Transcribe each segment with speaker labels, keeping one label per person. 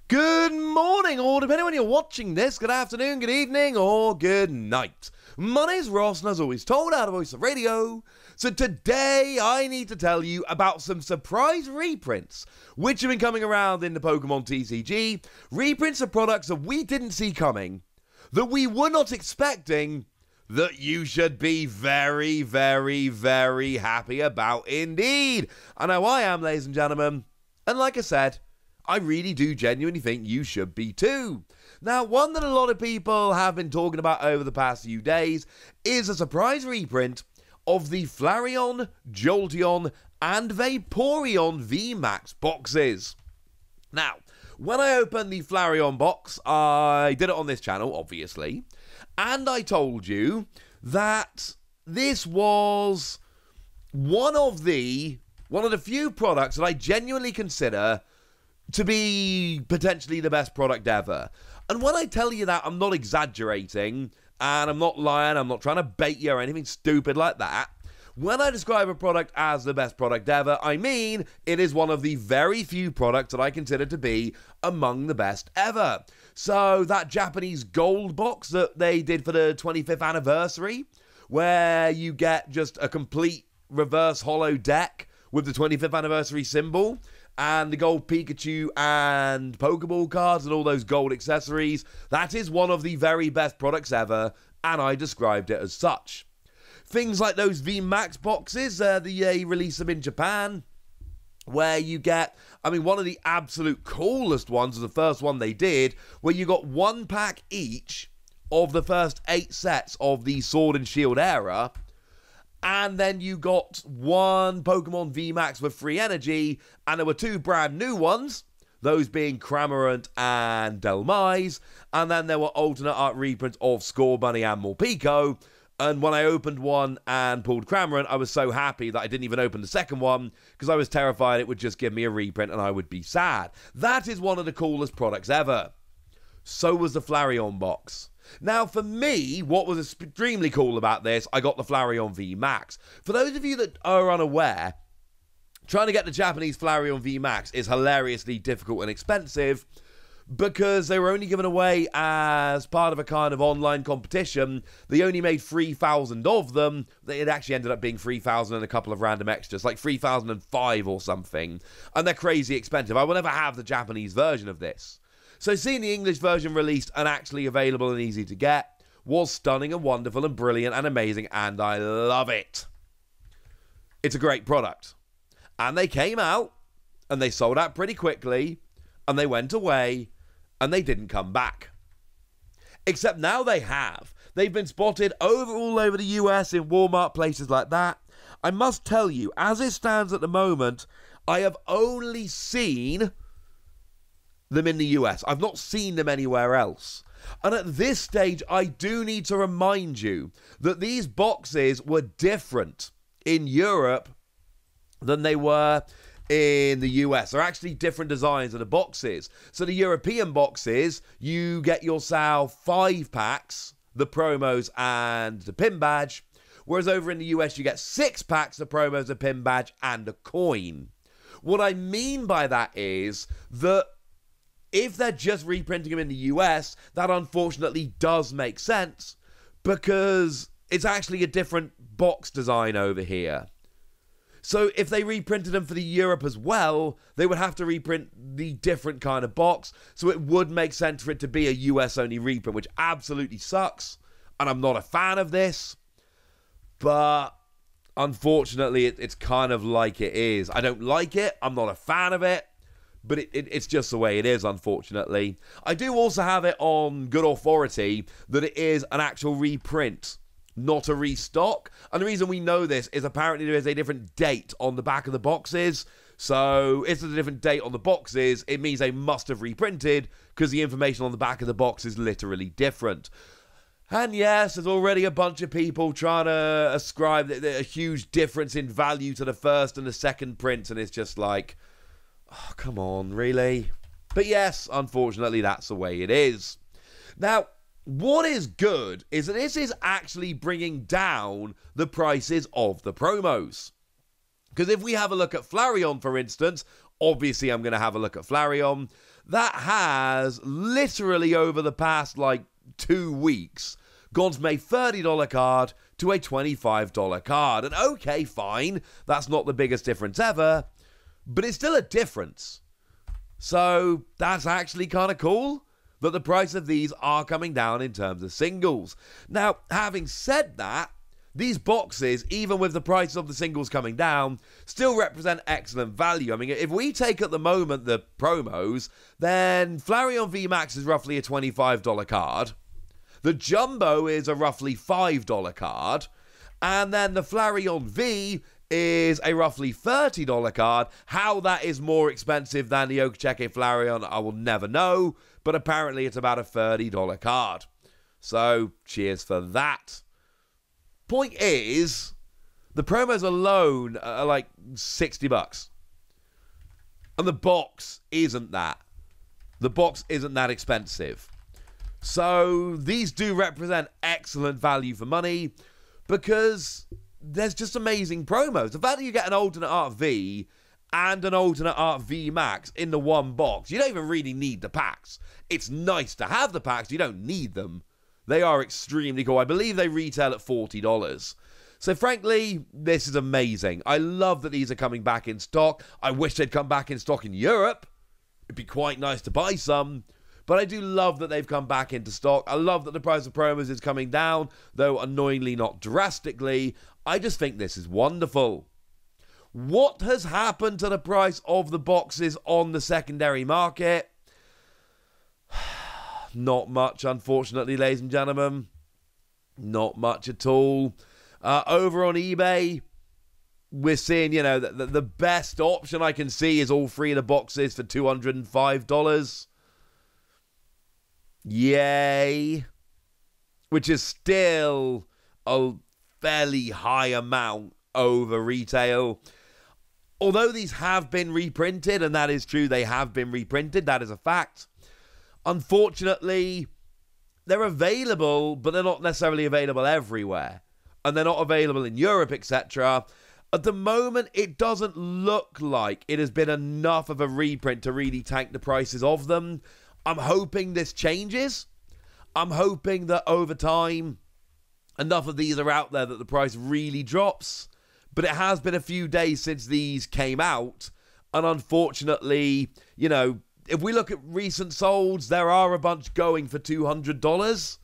Speaker 1: Good morning, or depending on when you're watching this, good afternoon, good evening, or good night. My name's Ross, and as always told out of Voice of Radio. So today, I need to tell you about some surprise reprints, which have been coming around in the Pokemon TCG. Reprints of products that we didn't see coming, that we were not expecting, that you should be very, very, very happy about indeed. I know I am, ladies and gentlemen, and like I said, I really do genuinely think you should be too. Now, one that a lot of people have been talking about over the past few days is a surprise reprint of the Flareon, Jolteon, and Vaporeon VMAX boxes. Now, when I opened the Flareon box, I did it on this channel, obviously, and I told you that this was one of the few products that I genuinely consider to be potentially the best product ever. And when I tell you that, I'm not exaggerating, and I'm not lying, I'm not trying to bait you or anything stupid like that. When I describe a product as the best product ever, I mean it is one of the very few products that I consider to be among the best ever. So that Japanese gold box that they did for the 25th anniversary, where you get just a complete reverse holo deck with the 25th anniversary symbol, and the gold Pikachu and Pokeball cards and all those gold accessories. That is one of the very best products ever, and I described it as such. Things like those VMAX boxes, they release them in Japan, where you get, one of the absolute coolest ones was the first one they did, where you got one pack each of the first 8 sets of the Sword and Shield era, and then you got one Pokemon VMAX with free energy, and there were 2 brand new ones, those being Cramorant and Dhelmise, and then there were alternate art reprints of Scorbunny and Morpeko. And when I opened one and pulled Cramorant, I was so happy that I didn't even open the second one, because I was terrified it would just give me a reprint and I would be sad. That is one of the coolest products ever. So was the Flareon box. Now, for me, what was extremely cool about this, I got the Flareon VMAX. For those of you that are unaware, trying to get the Japanese Flareon VMAX is hilariously difficult and expensive, because they were only given away as part of a kind of online competition. They only made 3,000 of them. It actually ended up being 3,000 and a couple of random extras, like 3,005 or something. And they're crazy expensive. I will never have the Japanese version of this. So seeing the English version released and actually available and easy to get was stunning and wonderful and brilliant and amazing, and I love it. It's a great product. And they came out, and they sold out pretty quickly, and they went away, and they didn't come back. Except now they have. They've been spotted all over the US in Walmart, places like that. I must tell you, as it stands at the moment, I have only seen them in the US. I've not seen them anywhere else. And at this stage, I do need to remind you that these boxes were different in Europe than they were in the US. They're actually different designs of the boxes. So the European boxes, you get yourself 5 packs, the promos and the pin badge, whereas over in the US you get 6 packs, the promos, the pin badge, and a coin. What I mean by that is that if they're just reprinting them in the US, that unfortunately does make sense, because it's actually a different box design over here. So if they reprinted them for the Europe as well, they would have to reprint the different kind of box. So it would make sense for it to be a US-only reprint, which absolutely sucks. And I'm not a fan of this. But unfortunately, it's kind of like it is. I don't like it. I'm not a fan of it. But it's just the way it is, unfortunately. I do also have it on good authority that it is an actual reprint, not a restock. And the reason we know this is apparently there is a different date on the back of the boxes. So if there's a different date on the boxes, it means they must have reprinted, because the information on the back of the box is literally different. And yes, there's already a bunch of people trying to ascribe a huge difference in value to the first and the second prints, and it's just like, oh, come on, really? But yes, unfortunately, that's the way it is. Now, what is good is that this is actually bringing down the prices of the promos. Because if we have a look at Flareon, for instance, Obviously, I'm going to have a look at Flareon. That has literally over the past, 2 weeks, gone from a $30 card to a $25 card. And okay, fine, that's not the biggest difference ever, but it's still a difference. So that's actually kind of cool that the price of these are coming down in terms of singles. Now, having said that, these boxes, even with the price of the singles coming down, still represent excellent value. I mean, if we take at the moment the promos, then Flareon VMAX is roughly a $25 card. The Jumbo is a roughly $5 card. And then the Flareon V is a roughly $30 card. How that is more expensive than the Okacheke Flareon, I will never know. But apparently it's about a $30 card. So, cheers for that. Point is, the promos alone are like $60. And the box isn't that. The box isn't that expensive. So these do represent excellent value for money because there's just amazing promos. The fact that you get an alternate art V and an alternate art V Max in the one box, you don't even really need the packs. It's nice to have the packs, you don't need them. They are extremely cool. I believe they retail at $40. So frankly, this is amazing. I love that these are coming back in stock. I wish they'd come back in stock in Europe. It'd be quite nice to buy some. But I do love that they've come back into stock. I love that the price of promos is coming down, though annoyingly not drastically. I just think this is wonderful. What has happened to the price of the boxes on the secondary market? Not much, unfortunately, ladies and gentlemen. Not much at all. Over on eBay, we're seeing, the best option I can see is all 3 of the boxes for $205. Yay. Which is still a fairly high amount over retail. Although these have been reprinted, and that is true, they have been reprinted, that is a fact. Unfortunately, they're available, but they're not necessarily available everywhere. And they're not available in Europe, etc. At the moment, it doesn't look like it has been enough of a reprint to really tank the prices of them. I'm hoping this changes. I'm hoping that over time, enough of these are out there that the price really drops. But it has been a few days since these came out. And unfortunately, if we look at recent solds, there are a bunch going for $200.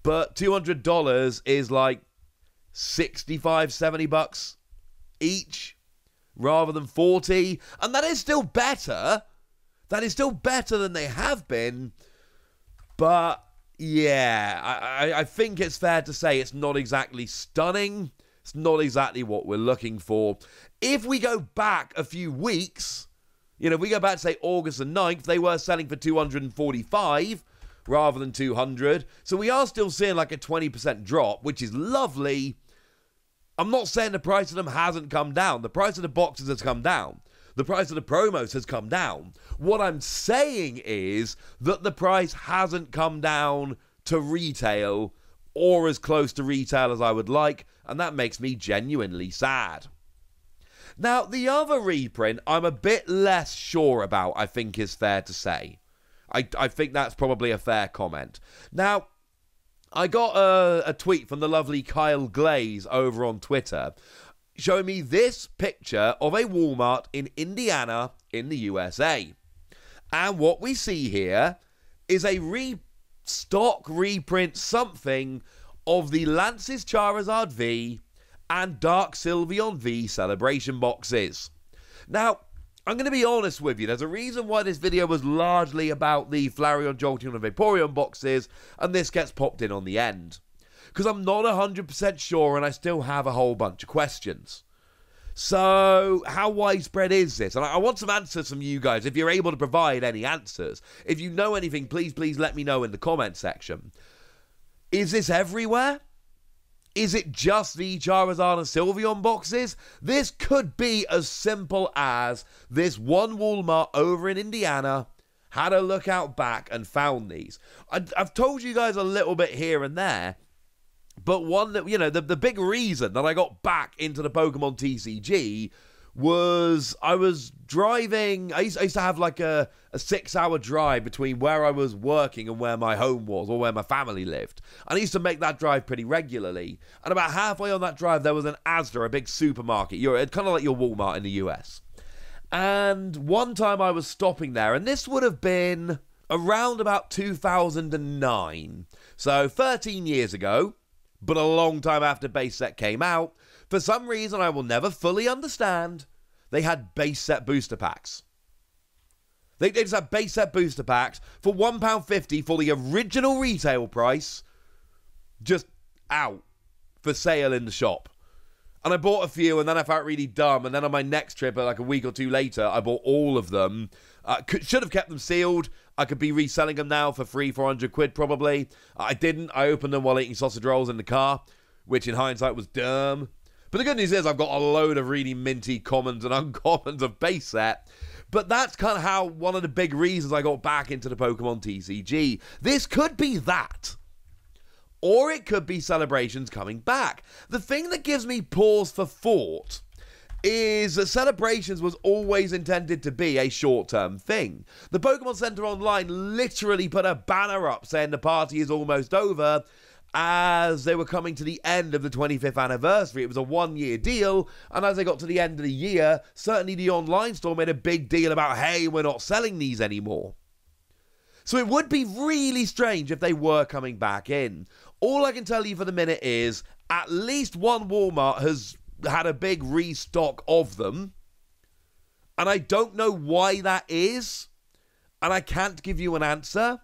Speaker 1: But $200 is like $65, $70 each rather than 40. And that is still better. That is still better than they have been. But yeah, I think it's fair to say it's not exactly stunning. It's not exactly what we're looking for. If we go back a few weeks, if we go back to, say, August the 9th, they were selling for $245 rather than $200. So we are still seeing like a 20% drop, which is lovely. I'm not saying the price of them hasn't come down. The price of the boxes has come down. The price of the promos has come down. What I'm saying is that the price hasn't come down to retail or as close to retail as I would like, and that makes me genuinely sad. Now, the other reprint I'm a bit less sure about, I think is fair to say. I think that's probably a fair comment. Now, I got a tweet from the lovely Kyle Glaze over on Twitter showing me this picture of a Walmart in Indiana in the USA. And what we see here is a stock reprint something of the Lance's Charizard V and Dark Sylveon V celebration boxes. Now, I'm going to be honest with you, there's a reason why this video was largely about the Flareon, Jolteon and Vaporeon boxes, and this gets popped in on the end. Because I'm not 100% sure and I still have a whole bunch of questions. So, how widespread is this? And I want some answers from you guys, if you're able to provide any answers. If you know anything, please let me know in the comment section. Is this everywhere? Is it just the Charizard and Sylveon boxes? This could be as simple as this one Walmart over in Indiana had a look out back and found these. I've told you guys a little bit here and there, but one that, the big reason that I got back into the Pokemon TCG was I was driving. I used to have like a 6-hour drive between where I was working and where my home was, or where my family lived. And I used to make that drive pretty regularly. And about halfway on that drive, there was an Asda, a big supermarket. It's kind of like your Walmart in the US. And one time I was stopping there, and this would have been around about 2009. So 13 years ago, but a long time after Base Set came out. For some reason I will never fully understand, they had Base Set booster packs. They just had Base Set booster packs for £1.50 for the original retail price, just out for sale in the shop. And I bought a few, and then I felt really dumb. And then on my next trip, like a week or two later, I bought all of them. Should have kept them sealed. I could be reselling them now for free, 400 quid probably. I didn't. I opened them while eating sausage rolls in the car, which in hindsight was dumb. But the good news is I've got a load of really minty commons and uncommons of Base Set. But that's kind of how one of the big reasons I got back into the Pokemon TCG. This could be that. Or it could be Celebrations coming back. The thing that gives me pause for thought is that Celebrations was always intended to be a short-term thing. The Pokemon Center Online literally put a banner up saying the party is almost over as they were coming to the end of the 25th anniversary. It was a one-year deal, and as they got to the end of the year, certainly the online store made a big deal about, hey, we're not selling these anymore. So it would be really strange if they were coming back in. All I can tell you for the minute is at least one Walmart has had a big restock of them. And I don't know why that is. And I can't give you an answer.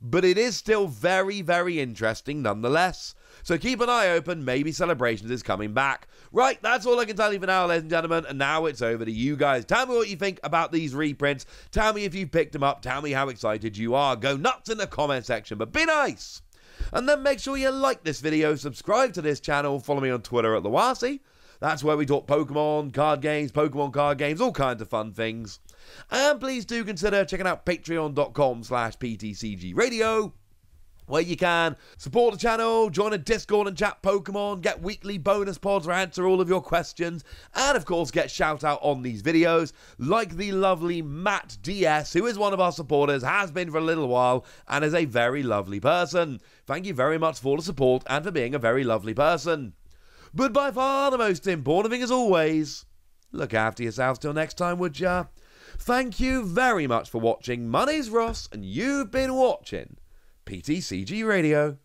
Speaker 1: But it is still very, very interesting nonetheless. So keep an eye open. Maybe Celebrations is coming back. Right, that's all I can tell you for now, ladies and gentlemen. And now it's over to you guys. Tell me what you think about these reprints. Tell me if you picked them up. Tell me how excited you are. Go nuts in the comment section, but be nice. And then make sure you like this video, subscribe to this channel, follow me on Twitter at Lawasi. That's where we talk Pokemon card games, all kinds of fun things. And please do consider checking out patreon.com/PTCGradio, where you can support the channel, join a Discord and chat Pokemon, get weekly bonus pods where I answer all of your questions, and of course get shout out on these videos, like the lovely Matt DS, who is one of our supporters, has been for a little while, and is a very lovely person. Thank you very much for the support and for being a very lovely person. But by far the most important thing as always, look after yourselves till next time, would ya? Thank you very much for watching. My name's Ross, and you've been watching PTCG Radio.